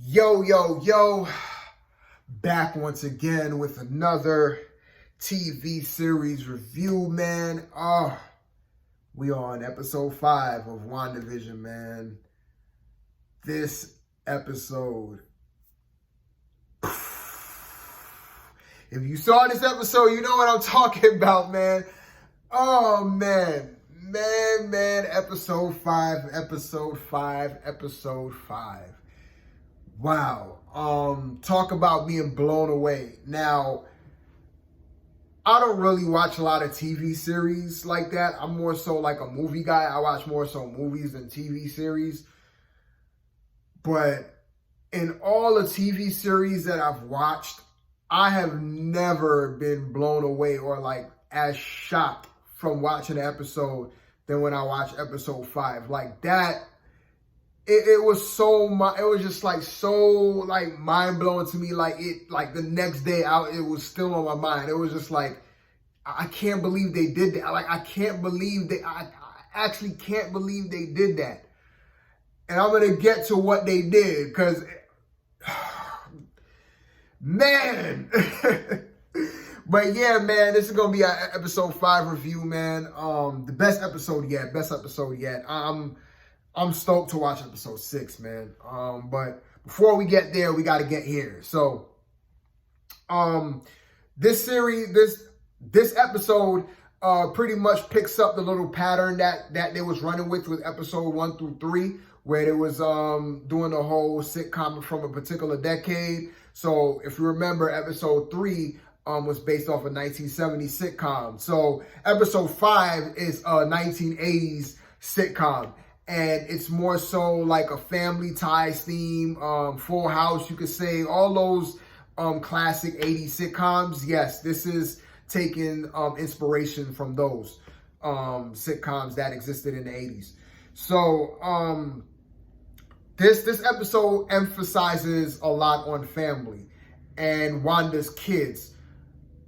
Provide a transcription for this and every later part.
Yo, back once again with another TV series review, man. We are on episode 5 of WandaVision, man. This episode, if you saw this episode, you know what I'm talking about, man. Oh, man, episode 5. Wow. Talk about being blown away. Now, I don't really watch a lot of TV series like that. I'm more so like a movie guy. I watch more so movies than TV series. But in all the TV series that I've watched, I have never been blown away or like as shocked from watching an episode than when I watched episode 5. Like that. It was just like so like mind blowing to me. Like the next day out, it was still on my mind. It was just like, I can't believe they did that. Like, I actually can't believe they did that. And I'm going to get to what they did because, man. But yeah, man, this is going to be our episode 5 review, man. The best episode yet. I'm stoked to watch episode 6, man. But before we get there, we got to get here. So, this episode pretty much picks up the little pattern that they was running with episode 1 through 3, where they was doing the whole sitcom from a particular decade. So, if you remember, episode 3 was based off a 1970s sitcom. So, episode 5 is a 1980s sitcom. And it's more so like a family ties theme, Full House, you could say, all those classic 80s sitcoms. Yes, this is taking inspiration from those sitcoms that existed in the 80s. So this episode emphasizes a lot on family and Wanda's kids.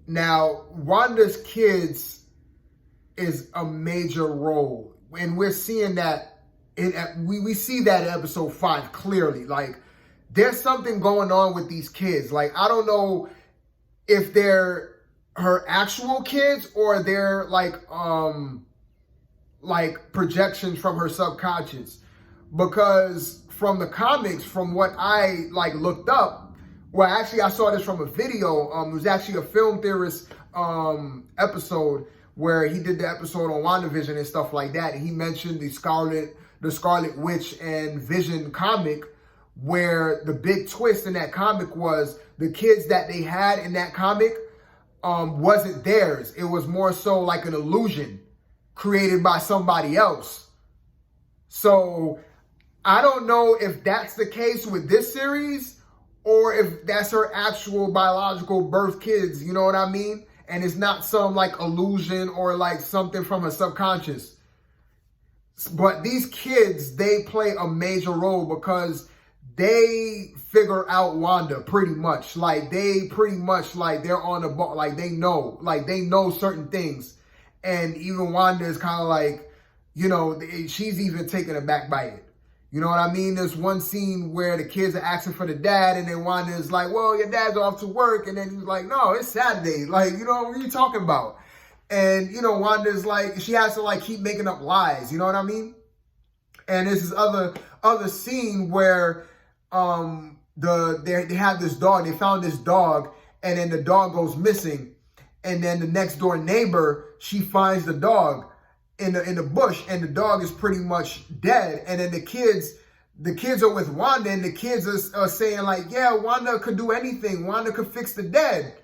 Now, Wanda's kids is a major role, and we're seeing that. We see that in episode 5 clearly. Like, there's something going on with these kids. Like, I don't know if they're her actual kids or they're like projections from her subconscious. Because from the comics, from what I like looked up, well, actually I saw this from a video. It was actually a film theorist episode where he did the episode on WandaVision and stuff like that. And he mentioned the Scarlet Witch and Vision comic, where the big twist in that comic was the kids that they had in that comic wasn't theirs. It was more so like an illusion created by somebody else. So I don't know if that's the case with this series or if that's her actual biological birth kids, you know what I mean? And it's not some like illusion or like something from her subconscious. But these kids, they play a major role because they figure out Wanda pretty much. Like, they're on the ball. Like, they know certain things. And even Wanda is kind of like, you know, she's even taken aback by it. You know what I mean? There's one scene where the kids are asking for the dad, and then Wanda is like, well, your dad's off to work. And then he's like, no, it's Saturday. Like, you know, what are you talking about? And, you know, Wanda's like, she has to like keep making up lies. You know what I mean? And there's this other scene where they have this dog. They found this dog, and then the dog goes missing. And then the next door neighbor, she finds the dog in the bush, and the dog is pretty much dead. And then the kids are with Wanda, and the kids are saying like, yeah, Wanda could do anything. Wanda could fix the dead.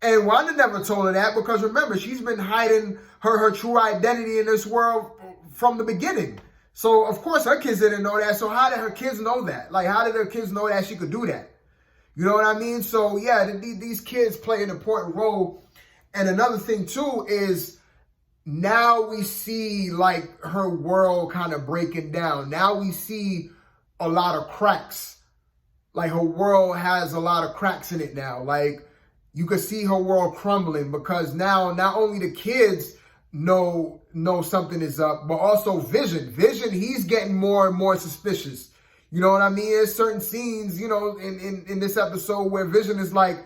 And Wanda never told her that because, remember, she's been hiding her true identity in this world from the beginning. So, of course, her kids didn't know that. So how did her kids know that? Like, how did her kids know that she could do that? You know what I mean? So, yeah, these kids play an important role. And another thing, too, is now we see, like, her world kind of breaking down. Now we see a lot of cracks. Like, her world has a lot of cracks in it now. Like, you could see her world crumbling because now not only the kids know something is up, but also Vision. Vision, he's getting more and more suspicious. You know what I mean? There's certain scenes, you know, in this episode where Vision is like,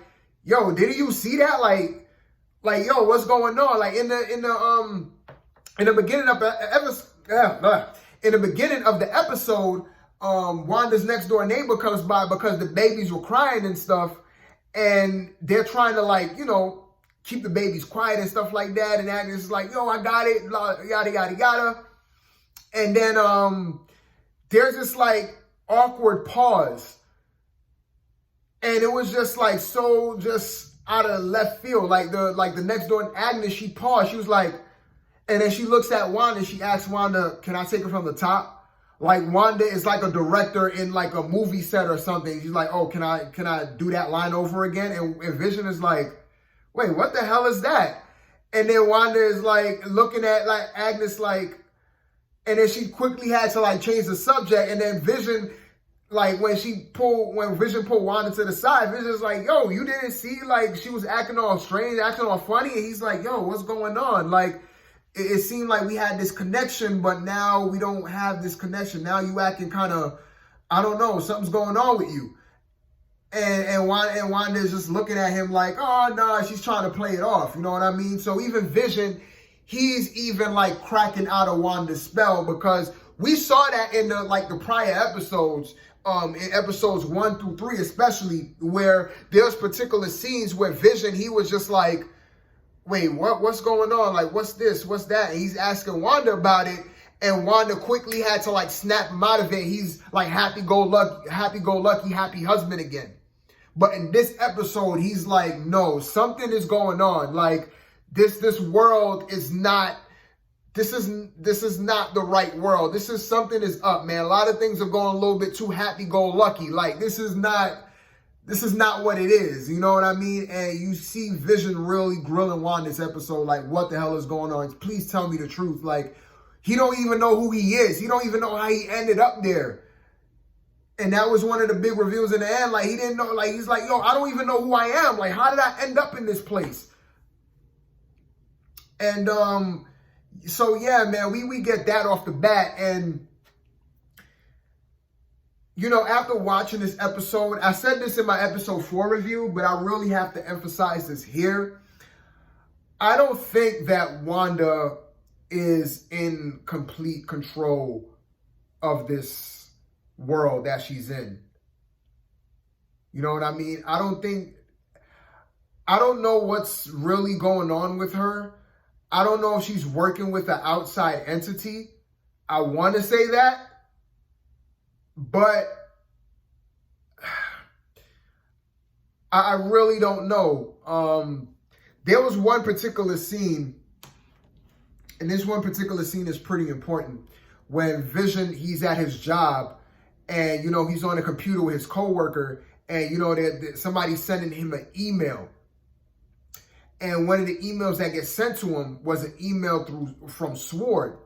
yo, didn't you see that? Like, yo, what's going on? Like in the beginning of the episode, Wanda's next door neighbor comes by because the babies were crying and stuff, and they're trying to, like, you know, keep the babies quiet and stuff like that. And Agnes is like, yo, I got it, yada yada yada. And then there's this like awkward pause, and it was just like so just out of left field. Like the next door Agnes, she paused. She was like, and then she looks at Wanda. She asks Wanda, "Can I take it from the top?" Like Wanda is like a director in like a movie set or something. She's like, "Oh, can I do that line over again?" And Vision is like, "Wait, what the hell is that?" And then Wanda is like looking at like Agnes like, and then she quickly had to like change the subject. And then Vision, like when Vision pulled Wanda to the side, Vision's like, yo, you didn't see, like, she was acting all strange, acting all funny. And he's like, yo, what's going on? Like, it seemed like we had this connection, but now we don't have this connection. Now you acting kind of, I don't know, something's going on with you. And Wanda is just looking at him like, oh, no, she's trying to play it off. You know what I mean? So even Vision, he's even like cracking out of Wanda's spell, because we saw that in the prior episodes, in episodes 1 through 3 especially, where there's particular scenes where Vision, he was just like, wait, what's going on? Like, what's this? What's that? And he's asking Wanda about it, and Wanda quickly had to like snap him out of it. He's like happy-go-lucky, happy husband again. But in this episode, he's like, no, something is going on. Like, this world is not, this is not the right world. Something is up, man. A lot of things are going a little bit too happy-go-lucky. Like, this is not what it is. You know what I mean? And you see Vision really grilling Wanda this episode, like, what the hell is going on? Please tell me the truth. Like, he don't even know who he is. He don't even know how he ended up there. And that was one of the big reveals in the end. Like, he didn't know. Like, he's like, yo, I don't even know who I am. Like, how did I end up in this place? And so yeah, man, we get that off the bat. And you know, after watching this episode, I said this in my episode 4 review, but I really have to emphasize this here. I don't think that Wanda is in complete control of this world that she's in. You know what I mean? I don't know what's really going on with her. I don't know if she's working with an outside entity. I want to say that, but I really don't know. There was one particular scene, and this one particular scene is pretty important, when Vision, he's at his job, and, you know, he's on a computer with his coworker, and, you know, somebody's sending him an email. And one of the emails that gets sent to him was an email from Sword.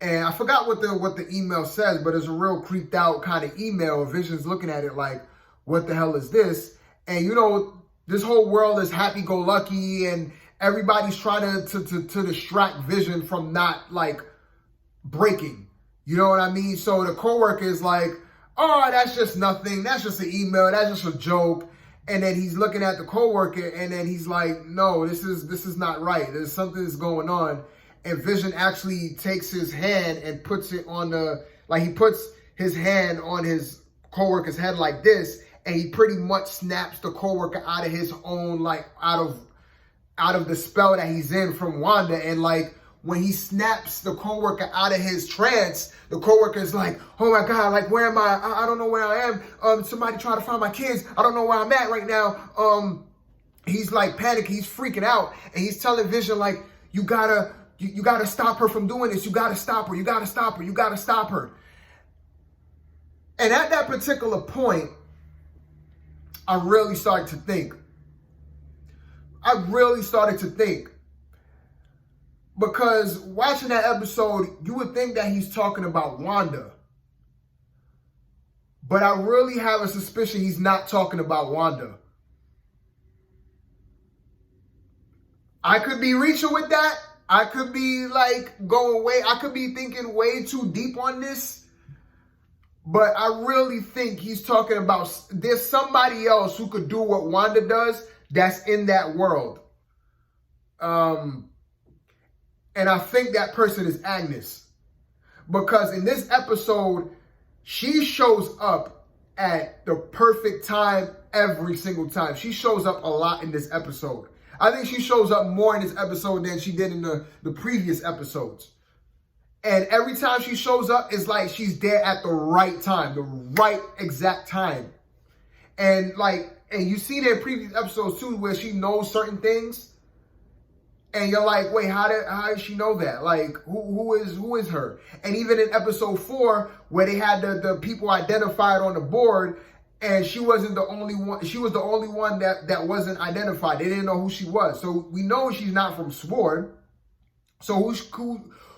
And I forgot what the email says, but it's a real creeped out kind of email. Vision's looking at it like, what the hell is this? And, you know, this whole world is happy-go-lucky, and everybody's trying to distract Vision from not, like, breaking. You know what I mean? So the coworker is like, oh, that's just nothing. That's just an email. That's just a joke. And then he's looking at the coworker, and then he's like, no, this is not right. There's something that's going on. And Vision actually takes his hand and puts it on he puts his hand on his coworker's head like this, and he pretty much snaps the coworker out of his own, like, out of the spell that he's in from Wanda. And like, when he snaps the coworker out of his trance, the coworker is like, oh my God, like, where am I? I don't know where I am. Somebody trying to find my kids. I don't know where I'm at right now. He's like panicking. He's freaking out. And he's telling Vision, like, you gotta stop her from doing this. You gotta stop her. You gotta stop her. You gotta stop her. And at that particular point, I really started to think. Because watching that episode, you would think that he's talking about Wanda. But I really have a suspicion he's not talking about Wanda. I could be reaching with that. I could be like I could be thinking way too deep on this. But I really think he's talking about there's somebody else who could do what Wanda does that's in that world. And I think that person is Agnes. Because in this episode, she shows up at the perfect time every single time. She shows up a lot in this episode. I think she shows up more in this episode than she did in the previous episodes. And every time she shows up, it's like she's there at the right time, the right exact time. And you see that in previous episodes too, where she knows certain things. And you're like, wait, how did she know that? Like, who is her? And even in episode 4, where they had the people identified on the board, and she wasn't the only one. She was the only one that wasn't identified. They didn't know who she was. So we know she's not from SWORD. So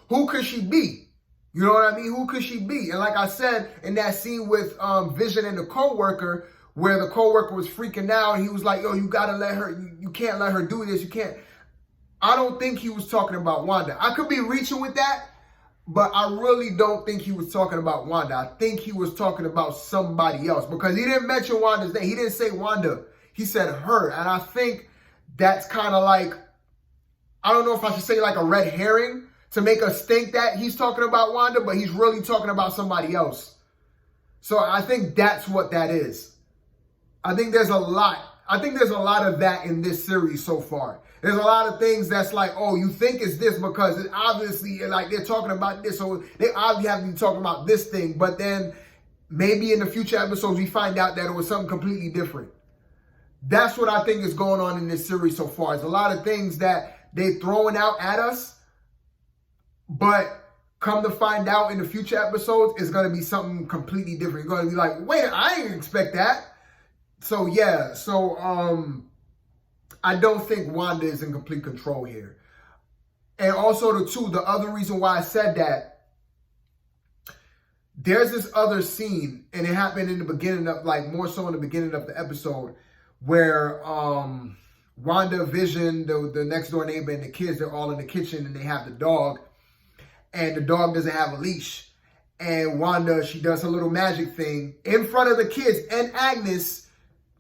who could she be? You know what I mean? Who could she be? And like I said, in that scene with Vision and the co-worker, where the co-worker was freaking out, and he was like, yo, you gotta let her, you can't let her do this. You can't. I don't think he was talking about Wanda. I could be reaching with that, but I really don't think he was talking about Wanda. I think he was talking about somebody else, because he didn't mention Wanda's name. He didn't say Wanda. He said her. And I think that's kind of like, I don't know if I should say like a red herring to make us think that he's talking about Wanda, but he's really talking about somebody else. So I think that's what that is. I think there's a lot of that in this series so far. There's a lot of things that's like, oh, you think it's this because it obviously, like, they're talking about this, so they obviously have to be talking about this thing. But then maybe in the future episodes, we find out that it was something completely different. That's what I think is going on in this series so far. There's a lot of things that they're throwing out at us, but come to find out in the future episodes, it's going to be something completely different. You're going to be like, wait, I didn't expect that. So, yeah. So, I don't think Wanda is in complete control here. And also, the other reason why I said that, there's this other scene, and it happened in the beginning of, like, more so in the beginning of the episode, where WandaVision, the next door neighbor, and the kids, they're all in the kitchen, and they have the dog, and the dog doesn't have a leash. And Wanda, she does her little magic thing in front of the kids, and Agnes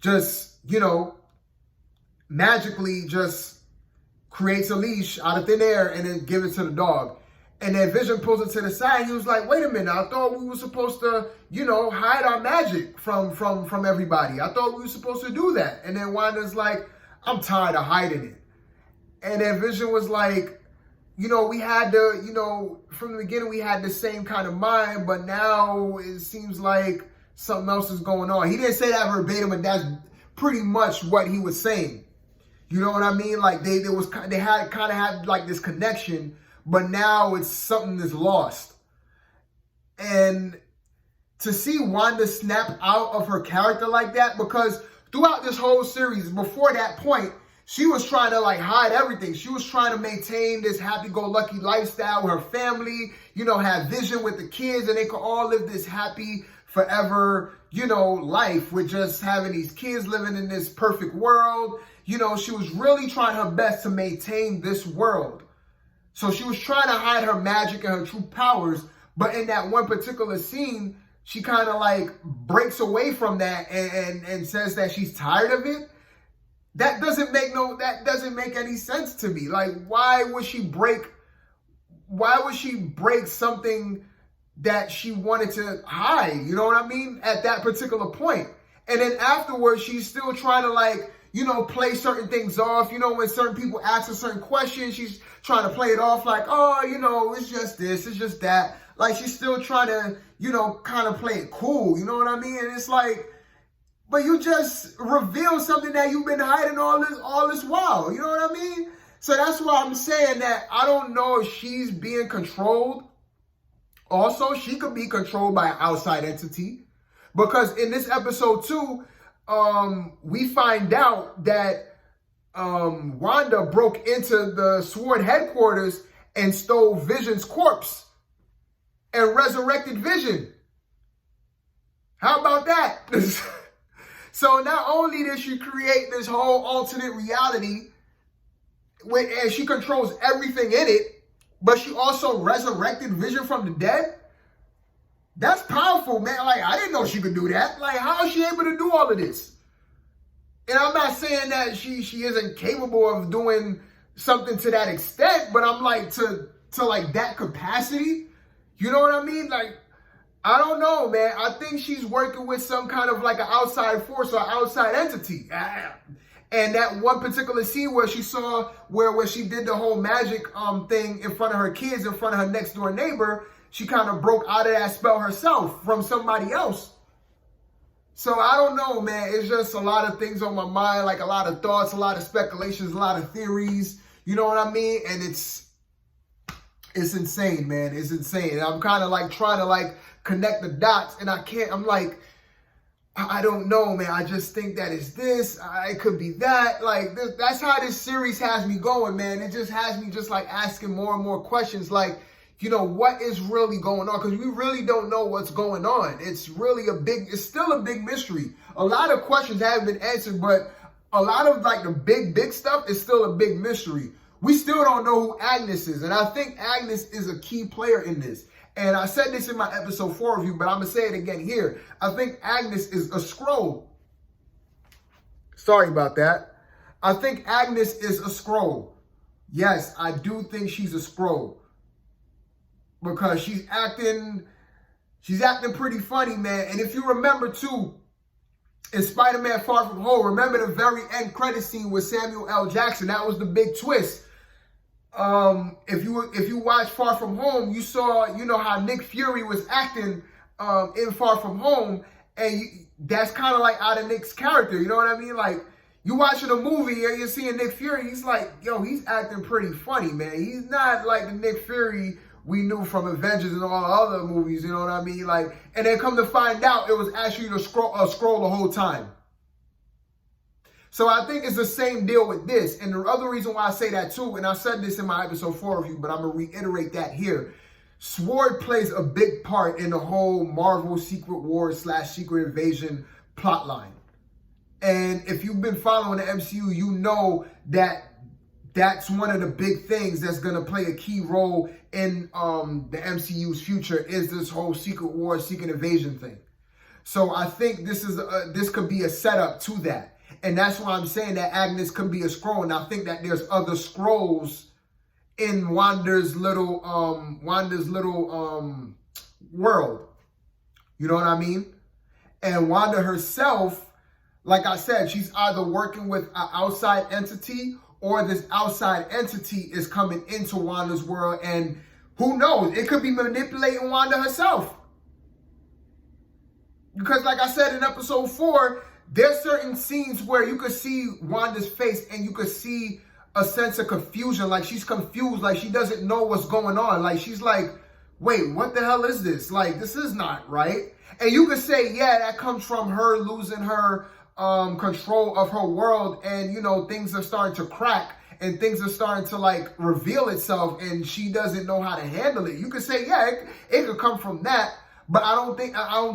just, magically just creates a leash out of thin air and then give it to the dog. And then Vision pulls it to the side. He was like, wait a minute, I thought we were supposed to, hide our magic from everybody. I thought we were supposed to do that. And then Wanda's like, I'm tired of hiding it. And then Vision was like, we had to, from the beginning, we had the same kind of mind, but now it seems like something else is going on. He didn't say that verbatim, but that's pretty much what he was saying. You know what I mean? Like they had like this connection, but now it's something that's lost. And to see Wanda snap out of her character like that, because throughout this whole series, before that point, she was trying to like hide everything. She was trying to maintain this happy-go-lucky lifestyle with her family, have Vision with the kids, and they could all live this happy forever, life with just having these kids living in this perfect world. She was really trying her best to maintain this world. So she was trying to hide her magic and her true powers. But in that one particular scene, she kind of like breaks away from that and says that she's tired of it. That doesn't make any sense to me. Like, why would she break something that she wanted to hide? You know what I mean? At that particular point. And then afterwards, she's still trying to like, play certain things off. When certain people ask her certain questions, she's trying to play it off like, oh, it's just this, it's just that. Like, she's still trying to, kind of play it cool. You know what I mean? And it's like, but you just revealed something that you've been hiding all this while. You know what I mean? So that's why I'm saying that I don't know if she's being controlled. Also, she could be controlled by an outside entity. Because in this episode too, we find out that Wanda broke into the SWORD headquarters and stole Vision's corpse and resurrected Vision. How about that? So not only did she create this whole alternate reality, and she controls everything in it, but she also resurrected Vision from the dead. That's powerful, man. Like, I didn't know she could do that. Like, how is she able to do all of this? And I'm not saying that she isn't capable of doing something to that extent, but I'm like, to like that capacity, you know what I mean? Like, I don't know, man. I think she's working with some kind of like an outside force or outside entity. And that one particular scene where she saw where she did the whole magic thing in front of her kids, in front of her next door neighbor, she kind of broke out of that spell herself from somebody else. So I don't know, man. It's just a lot of things on my mind, like a lot of thoughts, a lot of speculations, a lot of theories. You know what I mean? And it's insane, man. It's insane. And I'm kind of like trying to like connect the dots, and I can't. I'm like, I don't know, man. I just think that it's this. It could be that. Like, that's how this series has me going, man. It just has me just like asking more and more questions, like, you know, what is really going on? Because we really don't know what's going on. It's still a big mystery. A lot of questions haven't been answered, but a lot of like the big stuff is still a big mystery. We still don't know who Agnes is. And I think Agnes is a key player in this. And I said this in my episode 4 review, but I'm going to say it again here. I think Agnes is a Skrull. Sorry about that. I think Agnes is a Skrull. Yes, I do think she's a Skrull. Because she's acting pretty funny, man. And if you remember too, in Spider-Man Far From Home, remember the very end credit scene with Samuel L. Jackson? That was the big twist. If you watch Far From Home, you saw, you know, how Nick Fury was acting in Far From Home, and that's kind of like out of Nick's character. You know what I mean? Like, you watching a movie and you're seeing Nick Fury, he's like, yo, he's acting pretty funny, man. He's not like the Nick Fury we knew from Avengers and all the other movies, you know what I mean? Like, and then come to find out, it was actually a Skrull the whole time. So I think it's the same deal with this. And the other reason why I say that too, and I said this in my episode 4 review, but I'm going to reiterate that here. SWORD plays a big part in the whole Marvel Secret Wars / Secret Invasion plotline. And if you've been following the MCU, you know that that's one of the big things that's going to play a key role in the MCU's future, is this whole Secret Wars, Secret Invasion thing. So I think this could be a setup to that. And that's why I'm saying that Agnes could be a Skrull. And I think that there's other Skrulls in Wanda's little world. You know what I mean? And Wanda herself, like I said, she's either working with an outside entity, or this outside entity is coming into Wanda's world, and who knows? It could be manipulating Wanda herself. Because like I said in episode 4, there's certain scenes where you could see Wanda's face and you could see a sense of confusion. Like, she's confused, like she doesn't know what's going on. Like, she's like, wait, what the hell is this? Like, this is not right. And you could say, yeah, that comes from her losing her control of her world, and you know, things are starting to crack and things are starting to like reveal itself, and she doesn't know how to handle it. You could say, yeah, it could come from that, but I don't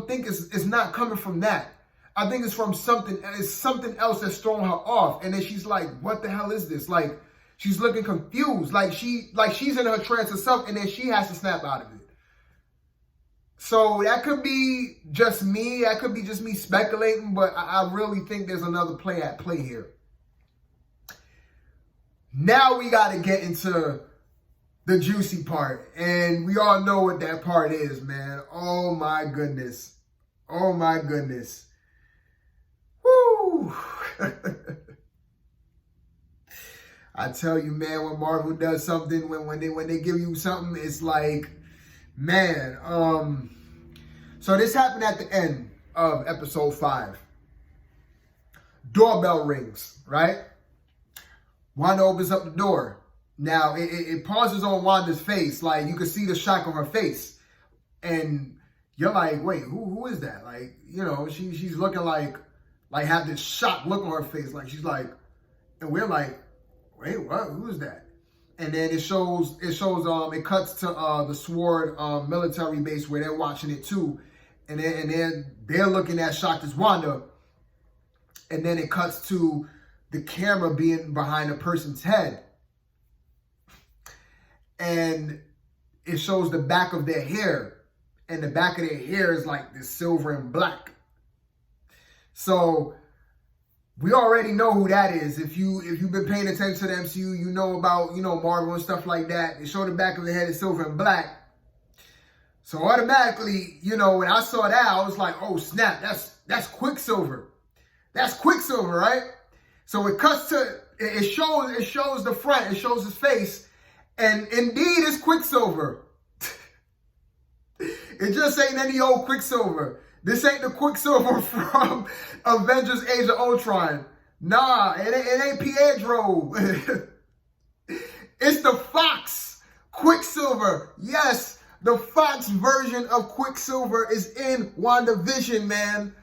think it's not coming from that. I think it's from something else that's throwing her off. And then she's like, what the hell is this? Like, she's looking confused, like she's in her trance herself, and then she has to snap out of it. So that could be just me. That could be just me speculating, but I really think there's another play at play here. Now we got to get into the juicy part. And we all know what that part is, man. Oh, my goodness. Oh, my goodness. Woo! I tell you, man, when Marvel does something, when they give you something, it's like, man, so this happened at the end of episode 5. Doorbell rings, right? Wanda opens up the door. Now, it pauses on Wanda's face. Like, you can see the shock on her face. And you're like, wait, who is that? Like, you know, she's looking like have this shocked look on her face. Like, she's like, and we're like, wait, what? Who is that? And then it cuts to the SWORD military base where they're watching it too. And they're looking at shocked as Wanda. And then it cuts to the camera being behind a person's head. And it shows the back of their hair. and the back of their hair is like this silver and black. So we already know who that is. If you've been paying attention to the MCU, you know about, Marvel and stuff like that. They show the back of the head is silver and black. So automatically, when I saw that, I was like, oh snap, that's Quicksilver. That's Quicksilver, right? So it cuts to, it shows the front, it shows his face, and indeed it's Quicksilver. It just ain't any old Quicksilver. This ain't the Quicksilver from Avengers Age of Ultron. Nah, it ain't Pietro. It's the Fox Quicksilver. Yes, the Fox version of Quicksilver is in WandaVision, man.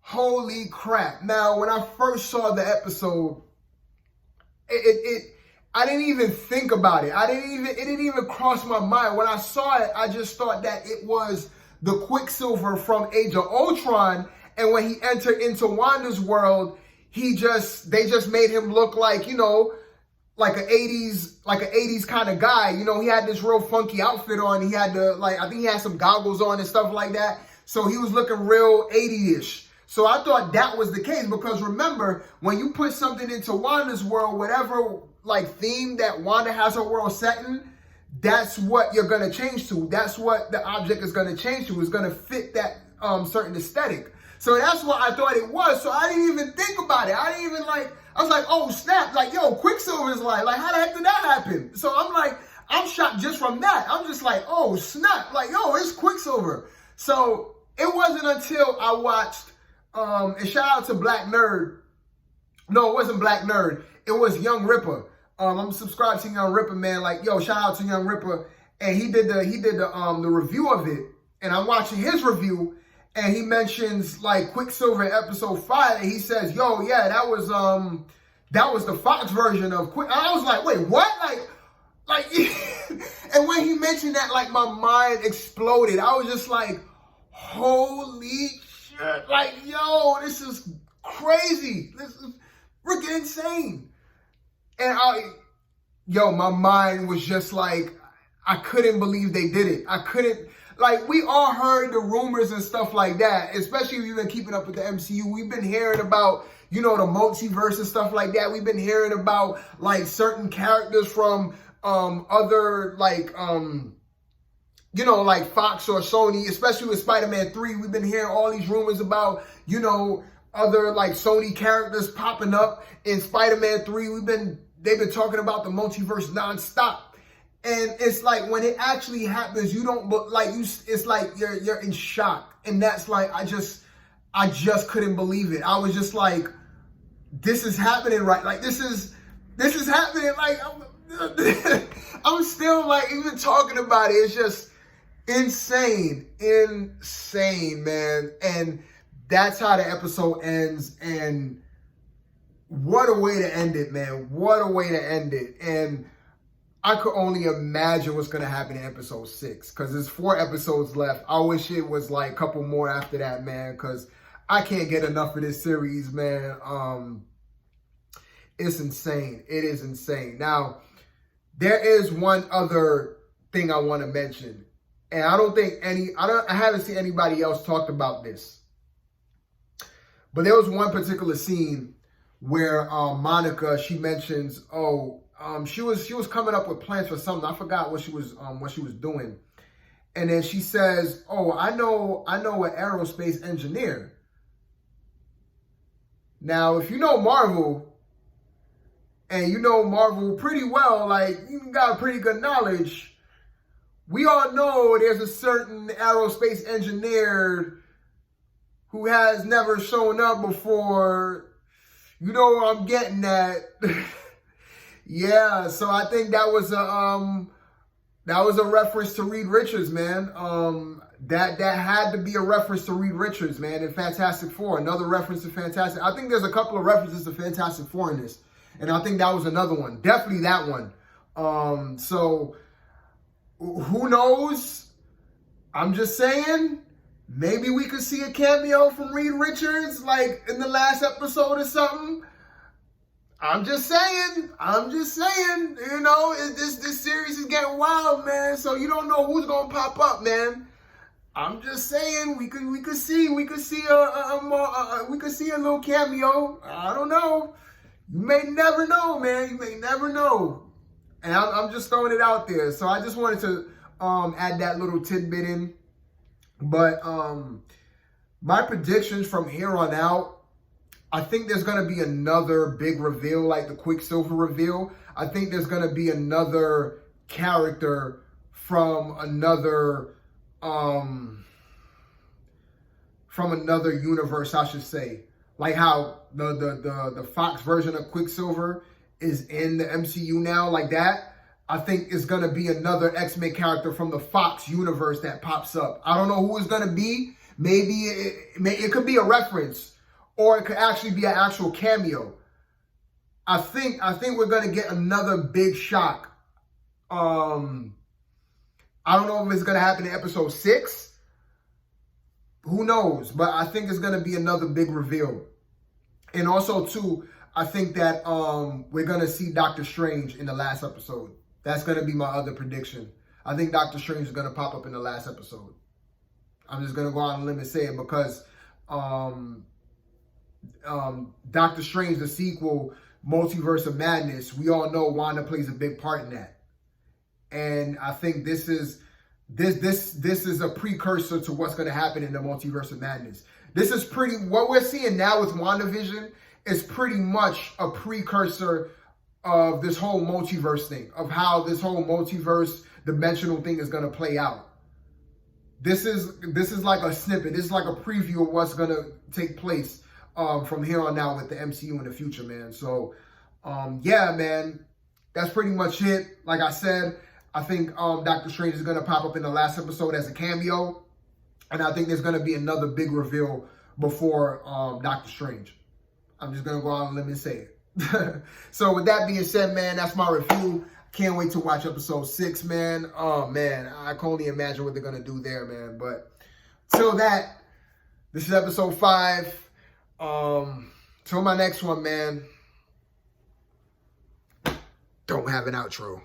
Holy crap. Now, when I first saw the episode, I didn't even think about it. It didn't even cross my mind. When I saw it, I just thought that it was the Quicksilver from Age of Ultron, and when he entered into Wanda's world, they just made him look like, like an 80s kind of guy. He had this real funky outfit on. He had I think he had some goggles on and stuff like that. So he was looking real 80-ish. So I thought that was the case, because remember, when you put something into Wanda's world, whatever theme that Wanda has her world set in, that's what you're going to change to. That's what the object is going to change to. It's going to fit that certain aesthetic. So that's what I thought it was. So I didn't even think about it. I didn't even I was like, oh snap, yo, Quicksilver is like how the heck did that happen? So I'm shocked just from that. I'm just like, oh snap, yo, it's Quicksilver. So it wasn't until I watched, and shout out to Black Nerd. No, it wasn't Black Nerd. It was Young Ripper. I'm subscribed to Young Ripper, man. Shout out to Young Ripper. And he did the review of it. And I'm watching his review, and he mentions Quicksilver in episode 5, and he says, yo, yeah, that was the Fox version of Quick. And I was like, wait, what? And when he mentioned that, my mind exploded. I was just like, holy shit. Yo, this is crazy. This is freaking insane. And my mind was just I couldn't believe they did it. I couldn't, we all heard the rumors and stuff like that, especially if you've been keeping up with the MCU. We've been hearing about, the multiverse and stuff like that. We've been hearing about, certain characters from other, Fox or Sony, especially with Spider-Man 3. We've been hearing all these rumors about, other Sony characters popping up in Spider-Man 3. They've been talking about the multiverse nonstop. And it's when it actually happens, you don't it's you're in shock. And that's I just couldn't believe it. I was just this is happening, right? This is happening. I'm still even talking about it. It's just insane, man. And that's how the episode ends. And what a way to end it, man. What a way to end it. And I could only imagine what's going to happen in episode 6, because there's 4 episodes left. I wish it was a couple more after that, man, because I can't get enough of this series, man. It's insane. It is insane. Now, there is one other thing I want to mention, and I haven't seen anybody else talk about this. But there was one particular scene where Monica, she mentions, she was coming up with plans for something. I forgot what she was doing. And then she says, oh, I know an aerospace engineer. Now, if you know Marvel, and you know Marvel pretty well, you got pretty good knowledge, we all know there's a certain aerospace engineer who has never shown up before. You know where I'm getting at. Yeah, so I think that was a reference to Reed Richards, man. That had to be a reference to Reed Richards, man, in Fantastic Four. Another reference to Fantastic. I think there's a couple of references to Fantastic Four in this, and I think that was another one. Definitely that one. So who knows? I'm just saying, maybe we could see a cameo from Reed Richards, in the last episode or something. I'm just saying, this series is getting wild, man. So you don't know who's going to pop up, man. I'm just saying we could see a little cameo. I don't know. You may never know, man. You may never know. And I'm just throwing it out there. So I just wanted to add that little tidbit in. But my predictions from here on out, I think there's going to be another big reveal like the Quicksilver reveal. I think there's going to be another character from another universe, I should say. Like how the Fox version of Quicksilver is in the MCU now, like that. I think it's going to be another X-Men character from the Fox universe that pops up. I don't know who it's going to be. Maybe it could be a reference, or it could actually be an actual cameo. I think we're going to get another big shock. I don't know if it's going to happen in episode 6. Who knows? But I think it's going to be another big reveal. And also, too, I think that we're going to see Doctor Strange in the last episode. That's going to be my other prediction. I think Doctor Strange is going to pop up in the last episode. I'm just going to go out on a limb and say it because Doctor Strange, the sequel, Multiverse of Madness, we all know Wanda plays a big part in that. And I think this is a precursor to what's going to happen in the Multiverse of Madness. This is what we're seeing now with WandaVision is pretty much a precursor of this whole multiverse thing, of how this whole multiverse dimensional thing is going to play out. This is like a snippet. This is like a preview of what's going to take place from here on out with the MCU in the future, man. So, yeah, man, that's pretty much it. Like I said, I think Doctor Strange is going to pop up in the last episode as a cameo. And I think there's going to be another big reveal before Doctor Strange. I'm just going to go out on a limb and say it. So with that being said, man, that's my review. Can't wait to watch episode 6, man. Oh, man, I can only imagine what they're going to do there, man. But till that, this is episode 5. Till my next one, man, don't have an outro.